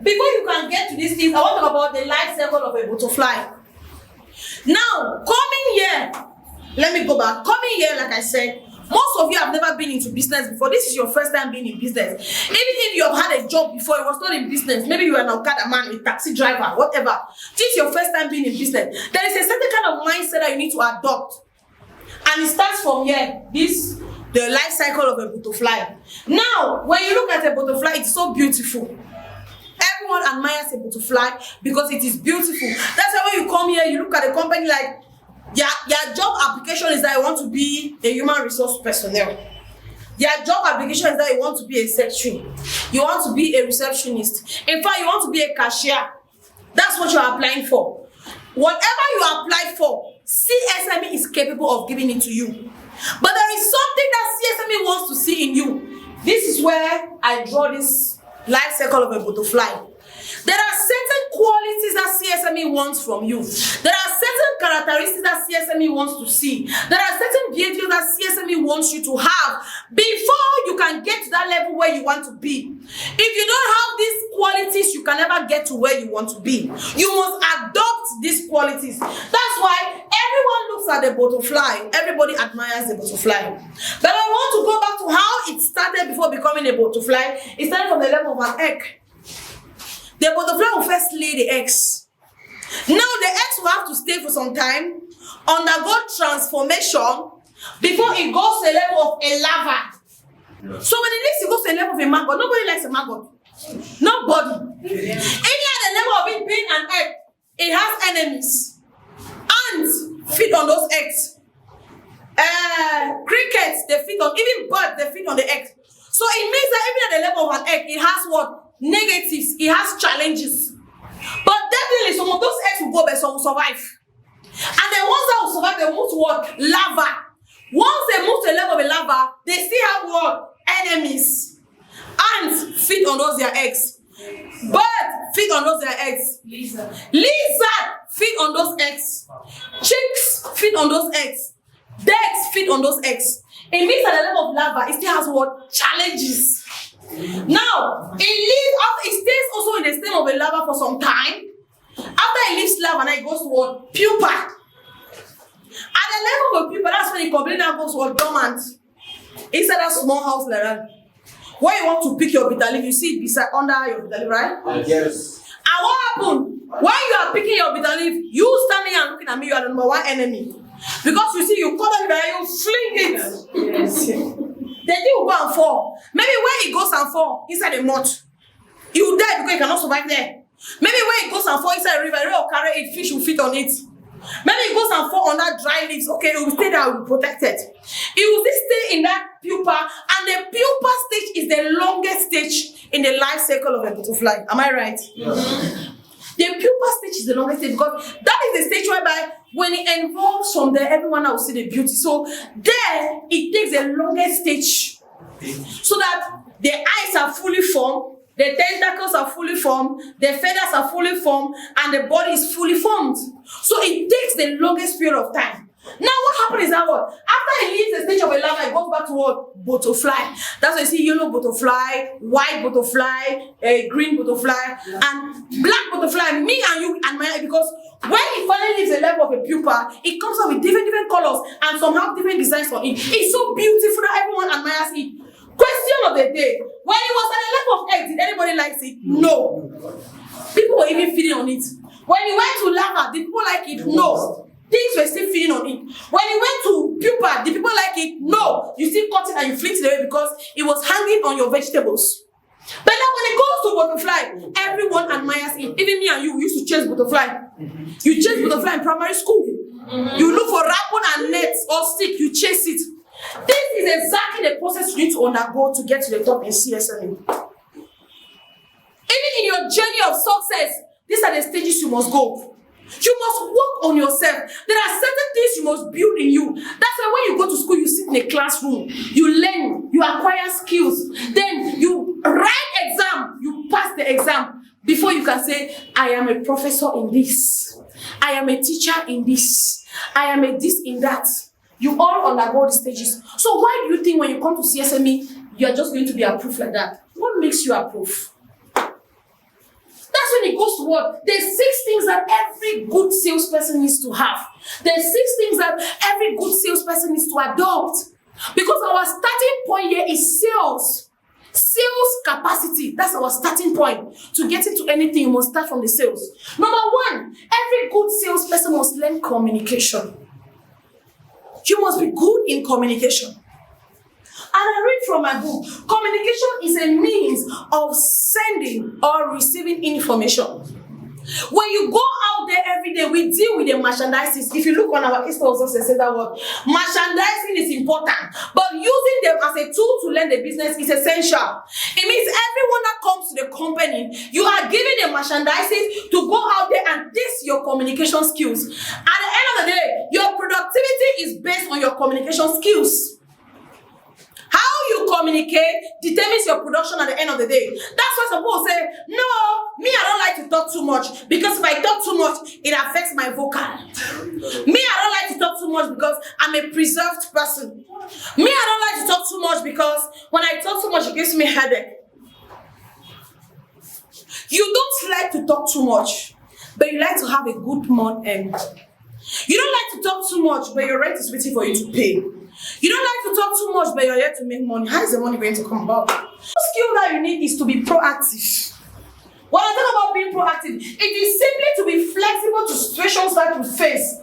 before you can get to these things, I want to talk about the life cycle of a butterfly. Now, coming here, let me go back. Coming here, like I said, most of you have never been into business before. This is your first time being in business. Even if you have had a job before, it was not in business. Maybe you are an Okada man, a taxi driver, whatever. This is your first time being in business. There is a certain kind of mindset that you need to adopt. And it starts from here. The life cycle of a butterfly. Now, when you look at a butterfly, it's so beautiful. Everyone admires a butterfly because it is beautiful. That's why when you come here, you look at a company like, your job application is that you want to be a human resource personnel. Your job application is that you want to be a secretary. You want to be a receptionist. In fact, you want to be a cashier. That's what you are applying for. Whatever you apply for, CSME is capable of giving it to you. But there is something that CSME wants to see in you. This is where I draw this life cycle of a butterfly. There are certain qualities that CSME wants from you. There are certain characteristics that CSME wants to see. There are certain behaviors that CSME wants you to have before you can get to that level where you want to be. If you don't have these qualities, you can never get to where you want to be. You must adopt these qualities. That's why everyone looks at the butterfly. Everybody admires the butterfly. But I want to go back to how it started before becoming a butterfly. It started from the level of an egg. The butterfly will first lay the eggs. Now the eggs will have to stay for some time, undergo transformation before it goes to a level of a larva. Yeah. So when it goes to a level of a maggot, nobody likes a maggot. Nobody. Any other level of it being an egg, it has enemies. Ants feed on those eggs. Crickets, they feed on, even birds, they feed on the eggs. So it means that even at the level of an egg, it has what? Negatives, it has challenges. But definitely some of those eggs will go, but some will survive. And the ones that will survive, they move to what? Lava. Once they move to a level of a lava, they still have what? Enemies. Ants feed on those their eggs. Birds feed on those their eggs. Lizard feed on those eggs. Chicks feed on those eggs. Ducks feed on those eggs. It means at the level of lava, it still has what? Challenges. Now, it stays also in the state of a lava for some time. After it leaves lava, now it goes to what? Pupa. At the level of pupa, that's when it completely goes to what? Dormant. Inside that small house like that. Where you want to pick your bitter leaf, you see it beside under your bitter leaf, right? Yes. And what happened? While you are picking your bitter leaf, you standing and looking at me, you are the number one enemy. Because you see, you cut it and you fling it. Yes. The thing will go and fall. Maybe when it goes and fall inside the mud, it will die because it cannot survive there. Maybe when it goes and fall inside a river will carry it, fish will feed on it. Maybe it goes and fall on that dry leaves. Okay, it will stay there, it will be protected. It will still stay in that pupa, and the pupa stage is the longest stage in the life cycle of a butterfly. Am I right? Yes. The pupa stage is the longest stage because that is the stage whereby when it evolves from there, everyone will see the beauty. So there, it takes the longest stage so that the eyes are fully formed, the tentacles are fully formed, the feathers are fully formed, and the body is fully formed. So it takes the longest period of time. Now what happens is that what? After it leaves the stage of a larva, it goes back to what? Butterfly. That's why you see yellow butterfly, white butterfly, green butterfly, and black butterfly. Me and you admire it because when it finally leaves the level of a pupa, it comes out with different colors and some have different designs on it. It's so beautiful that everyone admires it. Question of the day: when it was at the level of egg, did anybody like it? No. People were even feeding on it. When it went to lava, did people like it? No. Things were still feeding on it. When it went to pupa, did people like it? No. You still cut it and you fling it away because it was hanging on your vegetables. But now when it goes to butterfly, everyone admires it. Even me and you used to chase butterfly. You chase butterfly in primary school. You look for rapon and nets or stick, you chase it. This is exactly the process you need to undergo to get to the top in CSME. Even in your journey of success, these are the stages you must go. You must work on yourself. There are certain things you must build in you. That's why when you go to school, you sit in a classroom, you learn, you acquire skills. Then you write exam, you pass the exam before you can say, I am a professor in this. I am a teacher in this. I am a this in that. You all undergo the stages. So why do you think when you come to CSME, you are just going to be approved like that? What makes you approved? what? There's 6 things that every good salesperson needs to have. There's 6 things that every good salesperson needs to adopt. Because our starting point here is sales. Sales capacity. That's our starting point. To get into anything, you must start from the sales. Number 1, every good salesperson must learn communication. You must be good in communication. And I read from my book, communication is a means of sending or receiving information. When you go out there every day, we deal with the merchandises. If you look on our Insta also says that word, merchandising is important, but using them as a tool to learn the business is essential. It means everyone that comes to the company, you are giving the merchandises to go out there and test your communication skills. At the end of the day, your productivity is based on your communication skills. How you communicate determines your production at the end of the day. That's why some people say, no, me, I don't like to talk too much, because if I talk too much, it affects my vocal. Me, I don't like to talk too much because I'm a preserved person. Me, I don't like to talk too much because when I talk too much, it gives me a headache. You don't like to talk too much, but you like to have a good month end. You don't like to talk too much, but your rent is waiting for you to pay. You don't like to talk too much, but you're here to make money. How is the money going to come about? The skill that you need is to be proactive. When I talk about being proactive, it is simply to be flexible to situations that you face.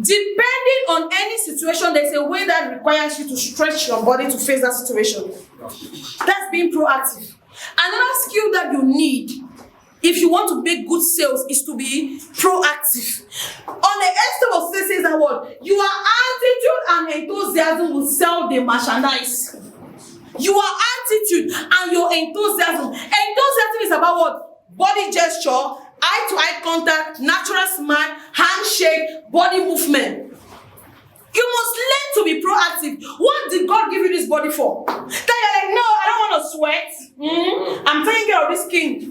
Depending on any situation, there's a way that requires you to stretch your body to face that situation. That's being proactive. Another skill that you need if you want to make good sales is to be proactive. On the extent of says that word, your attitude and enthusiasm will sell the merchandise. Your attitude and your enthusiasm. Enthusiasm is about what? Body gesture, eye-to-eye contact, natural smile, handshake, body movement. You must learn to be proactive. What did God give you this body for? That you're like, no, I don't want to sweat. I'm taking care of this skin.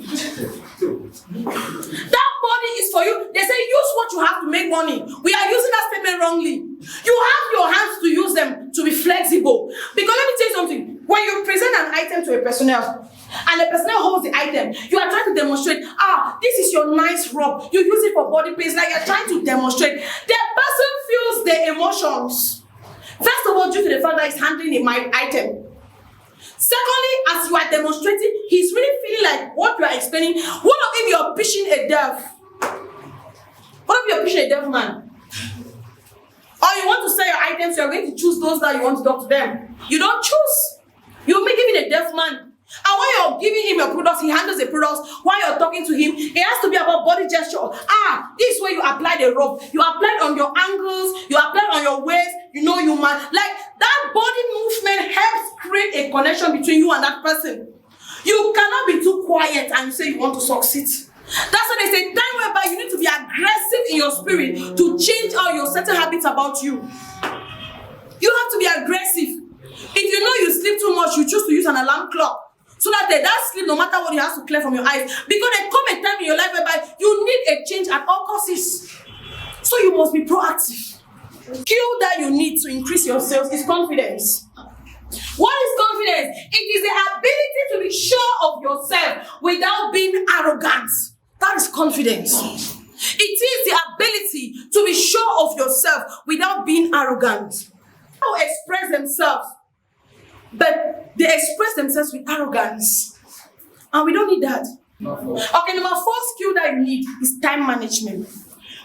That body is for you. They say use what you have to make money. We are using that statement wrongly. You have your hands to use them to be flexible. Because let me tell you something. When you present an item to a personnel and the personnel holds the item, you are trying to demonstrate, this is your nice rub. You use it for body pain. Like you're trying to demonstrate. The person feels the emotions. First of all, due to the fact that he's handling my item. Secondly, as you are demonstrating, he's really feeling like what you are explaining. What if you're pitching a deaf? What if you're pitching a deaf man? Or you want to sell your items, you're going to choose those that you want to talk to them. You don't choose. You may give it a deaf man. And when you're giving him your products, he handles the products. While you're talking to him, it has to be about body gesture. This is where you apply the rope. You apply it on your ankles. You apply it on your waist. You like that body movement helps create a connection between you and that person. You cannot be too quiet and you say you want to succeed. That's why they say time whereby you need to be aggressive in your spirit to change out your certain habits about you. You have to be aggressive. If you know you sleep too much, you choose to use an alarm clock. So that sleep, no matter what, you have to clear from your eyes. Because there come a time in your life whereby you need a change at all costs. So you must be proactive. Skill that you need to increase your sales is confidence. What is confidence? It is the ability to be sure of yourself without being arrogant. That is confidence. It is the ability to be sure of yourself without being arrogant. People express themselves, but they express themselves with arrogance. And we don't need that. Okay, number 4 skill that you need is time management.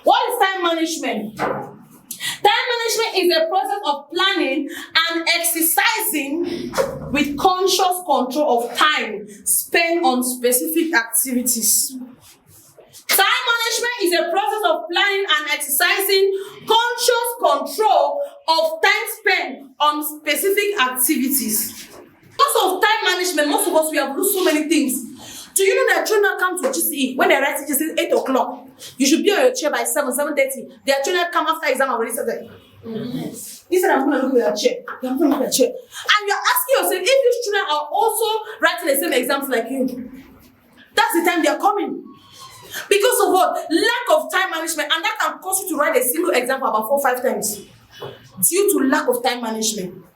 What is time management? Time management is the process of planning and exercising with conscious control of time spent on specific activities. Time management is a process of planning and exercising conscious control of time spent on specific activities. Because of time management, most of us, we have lost so many things. Do you know that trainer come to GCE when they write it says 8 o'clock? You should be on your chair by 7:30. Their trainer come after exam already said yes. He said, I'm going to look at that chair. I'm going to look at that chair. And you're asking yourself, if these children are also writing the same exams like you, that's the time they're coming. Because of what? Lack of time management. And that can cause you to write a single exam for about 4 or 5 times. Due to lack of time management.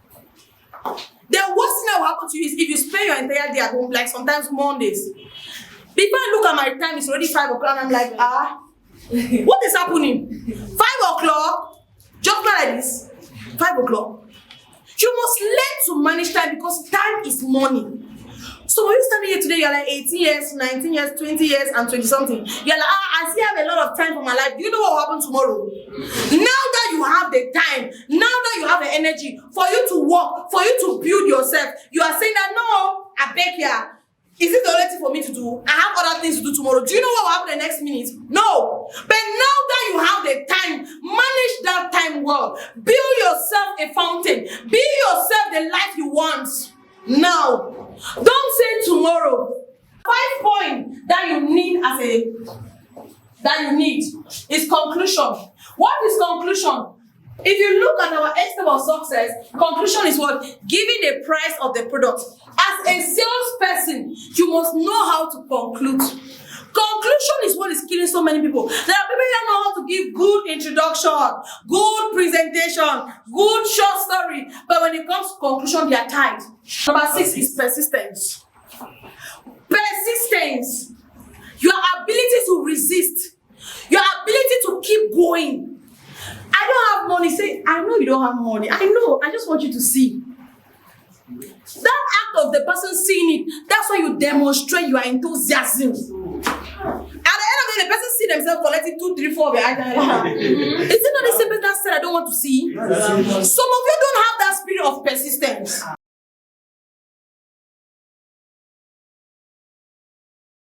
The worst thing that will happen to you is if you spend your entire day at home, like sometimes Mondays. Before I look at my time, it's already 5 o'clock, and I'm like, what is happening? 5 o'clock? Just like this. 5 o'clock. You must learn to manage time because time is money. So when you standing here today, you're like 18 years, 19 years, 20 years, and 20 something. You're like, I still have a lot of time for my life. Do you know what will happen tomorrow? Now that you have the time, now that you have the energy for you to work, for you to build yourself, you are saying that, no, I beg ya. Is it the only thing for me to do? I have other things to do tomorrow. Do you know what will happen the next minute? No. But now that you have the time, manage that time well. Build yourself a fountain. Build yourself the life you want. Now. Don't say tomorrow. 5 points that you need is conclusion. What is conclusion? If you look at our step of success, conclusion is what? Giving the price of the product. As a salesperson, you must know how to conclude. Conclusion is what is killing so many people. There are people that know how to give good introduction, good presentation, good short story, but when it comes to conclusion, they are tired. Number 6 is persistence. Persistence. Your ability to resist. Your ability to keep going. I don't have money. Say, I know you don't have money. I know. I just want you to see. That act of the person seeing it, that's why you demonstrate your enthusiasm. At the end of the day, the person see themselves collecting 2, 3, 4 of your items. Is it not the same person that said, I don't want to see? Some of you don't have that spirit of persistence.